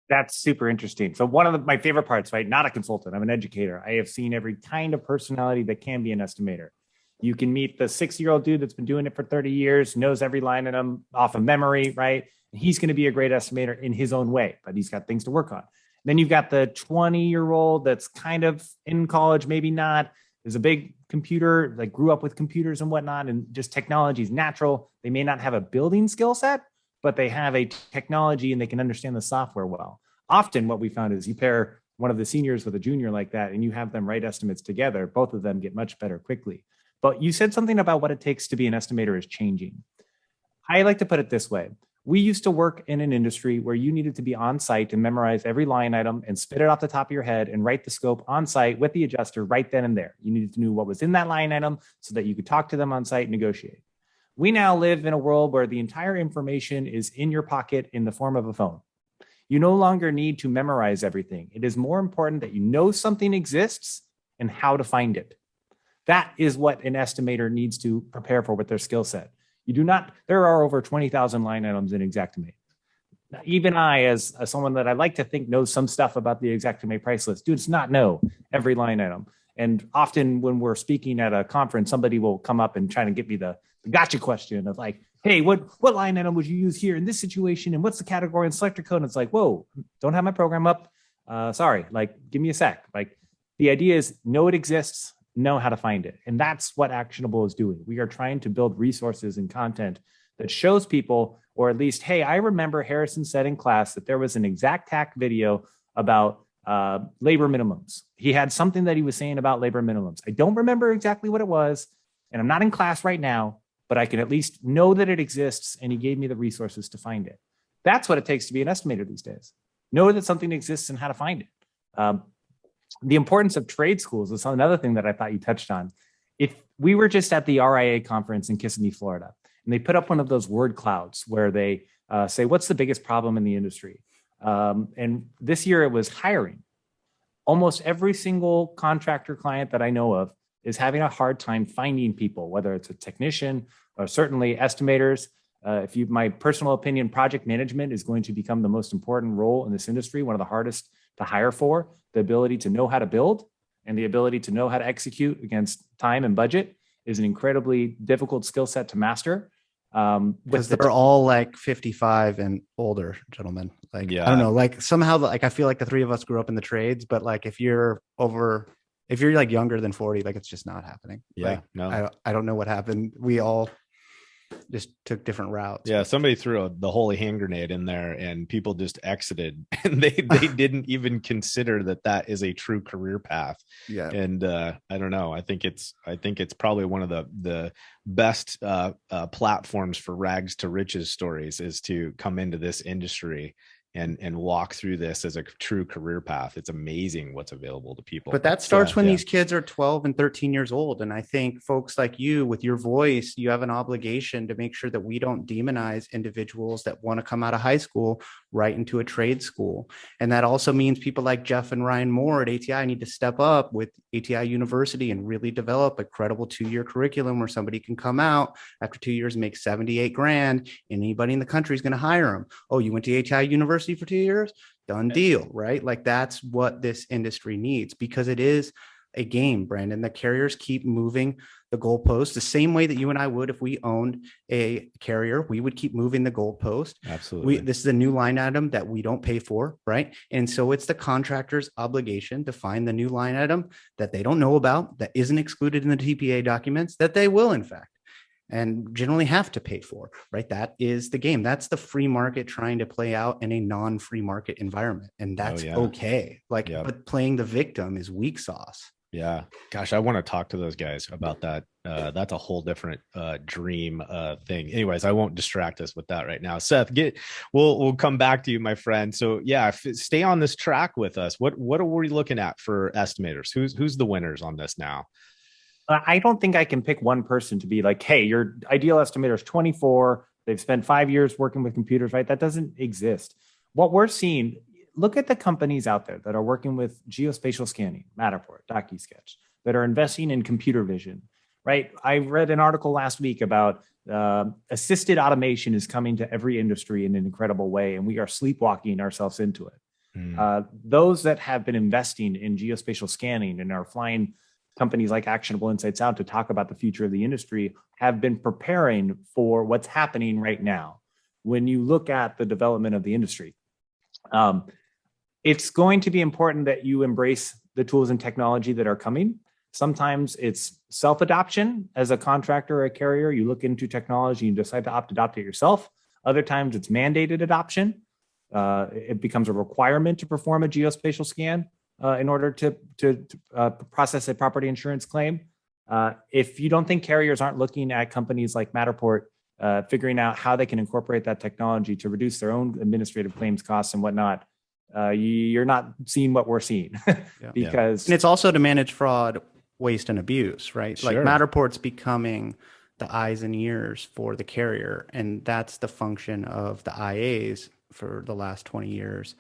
That's super interesting. So one of my favorite parts, right? Not a consultant, I'm an educator. I have seen every kind of personality that can be an estimator. You can meet the 6-year-old dude that's been doing it for 30 years, knows every line in them off of memory, right? And he's going to be a great estimator in his own way, but he's got things to work on. Then you've got the 20-year-old that's kind of in college, maybe not, is a big computer, like grew up with computers and whatnot, and just technology is natural. They may not have a building skill set, but they have a technology and they can understand the software well. Often what we found is you pair one of the seniors with a junior like that, and you have them write estimates together. Both of them get much better quickly. But you said something about what it takes to be an estimator is changing. I like to put it this way. We used to work in an industry where you needed to be on site and memorize every line item and spit it off the top of your head and write the scope on site with the adjuster right then and there. You needed to know what was in that line item so that you could talk to them on site and negotiate. We now live in a world where the entire information is in your pocket in the form of a phone. You no longer need to memorize everything. It is more important that you know something exists and how to find it. That is what an estimator needs to prepare for with their skill set. You do not, there are over 20,000 line items in Xactimate. Even I, as someone that I like to think knows some stuff about the Xactimate price list, does not know every line item. And often when we're speaking at a conference, somebody will come up and try to get me the gotcha question of like, hey, what line item would you use here in this situation? And what's the category and selector code? And it's like, whoa, don't have my program up. Sorry, like, give me a sec. Like, the idea is know it exists, know how to find it. And that's what Actionable is doing. We are trying to build resources and content that shows people, or at least, hey, I remember Harrison said in class that there was an Xactac video about labor minimums. He had something that he was saying about labor minimums. I don't remember exactly what it was, and I'm not in class right now, but I can at least know that it exists, and he gave me the resources to find it. That's what it takes to be an estimator these days. Know that something exists and how to find it. The importance of trade schools is another thing that I thought you touched on. If we were just at the RIA conference in Kissimmee, Florida, and they put up one of those word clouds where they say, what's the biggest problem in the industry? And this year it was hiring. Almost every single contractor client that I know of is having a hard time finding people, whether it's a technician or certainly estimators. My personal opinion, project management is going to become the most important role in this industry, one of the hardest to hire for. The ability to know how to build and the ability to know how to execute against time and budget is an incredibly difficult skill set to master. Because they're all like 55 and older gentlemen. Like, yeah. I don't know, like somehow, like, I feel like the three of us grew up in the trades, but like, if you're like younger than 40, like it's just not happening. Yeah. Like, no, I don't know what happened. We all just took different routes. Yeah, somebody threw the holy hand grenade in there and people just exited, and they didn't even consider that is a true career path. Yeah. And I don't know, I think it's probably one of the best platforms for rags to riches stories is to come into this industry and walk through this as a true career path. It's amazing what's available to people. But that starts when these kids are 12 and 13 years old. And I think folks like you, with your voice, you have an obligation to make sure that we don't demonize individuals that want to come out of high school right into a trade school. And that also means people like Jeff and Ryan Moore at ATI need to step up with ATI University and really develop a credible 2-year curriculum where somebody can come out after 2 years and make 78 grand. And anybody in the country is going to hire them. Oh, you went to ATI University for 2 years? Done deal, right? Like, that's what this industry needs, because it is a game, Brandon. The carriers keep moving the goalpost the same way that you and I would if we owned a carrier. We would keep moving the goalpost. Absolutely. This is a new line item that we don't pay for, right? And so it's the contractor's obligation to find the new line item that they don't know about, that isn't excluded in the TPA documents, that they will, in fact, and generally have to pay for, right? That is the game. That's the free market trying to play out in a non-free market environment. And that's okay. Like, but playing the victim is weak sauce. Yeah. Gosh, I want to talk to those guys about that. That's a whole different dream thing. Anyways, I won't distract us with that right now. Seth, we'll come back to you, my friend. So yeah, stay on this track with us. What are we looking at for estimators? Who's the winners on this now? I don't think I can pick one person to be like, hey, your ideal estimator is 24. They've spent 5 years working with computers, right? That doesn't exist. What we're seeing, look at the companies out there that are working with geospatial scanning, Matterport, DocuSketch, that are investing in computer vision, right? I read an article last week about assisted automation is coming to every industry in an incredible way, and we are sleepwalking ourselves into it. Those that have been investing in geospatial scanning and are flying companies like Actionable Insights out to talk about the future of the industry have been preparing for what's happening right now. When you look at the development of the industry, it's going to be important that you embrace the tools and technology that are coming. Sometimes it's self-adoption as a contractor or a carrier. You look into technology and decide to adopt it yourself. Other times it's mandated adoption. It becomes a requirement to perform a geospatial scan in order to process a property insurance claim. If you don't think carriers aren't looking at companies like Matterport, figuring out how they can incorporate that technology to reduce their own administrative claims costs and whatnot, you're not seeing what we're seeing. Because and it's also to manage fraud, waste, and abuse, right? Sure. Like Matterport's becoming the eyes and ears for the carrier, and that's the function of the IAs for the last 20 years.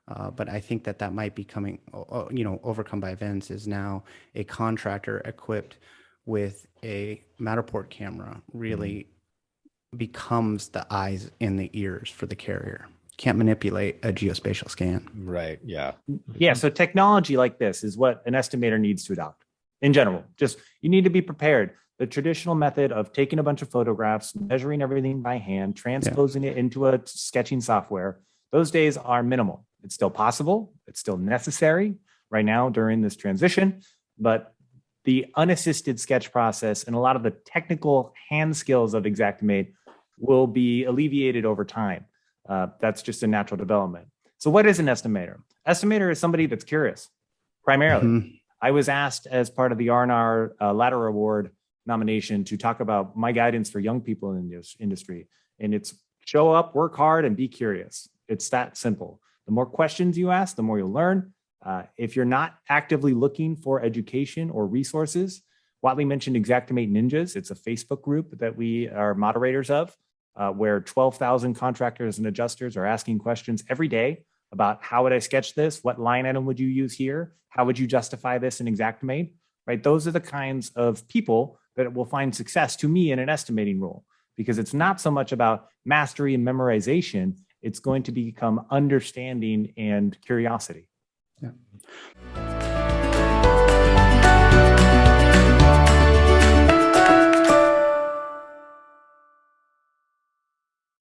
But I think that might be coming, overcome by events, is now a contractor equipped with a Matterport camera really becomes the eyes and the ears for the carrier. Can't manipulate a geospatial scan. Right. Yeah. Yeah. So technology like this is what an estimator needs to adopt in general. Just, you need to be prepared. The traditional method of taking a bunch of photographs, measuring everything by hand, transposing it into a sketching software, those days are minimal. It's still possible. It's still necessary right now during this transition, but the unassisted sketch process and a lot of the technical hand skills of Xactimate will be alleviated over time. That's just a natural development. So what is an estimator? Estimator is somebody that's curious, primarily. I was asked as part of the R&R Ladder Award nomination to talk about my guidance for young people in this industry. And it's show up, work hard, and be curious. It's that simple. The more questions you ask, the more you'll learn. If you're not actively looking for education or resources, Whatley mentioned Xactimate Ninjas. It's a Facebook group that we are moderators of, where 12,000 contractors and adjusters are asking questions every day about how would I sketch this? What line item would you use here? How would you justify this in Xactimate? Right? Those are the kinds of people that will find success to me in an estimating role, because it's not so much about mastery and memorization. It's going to become understanding and curiosity. Yeah.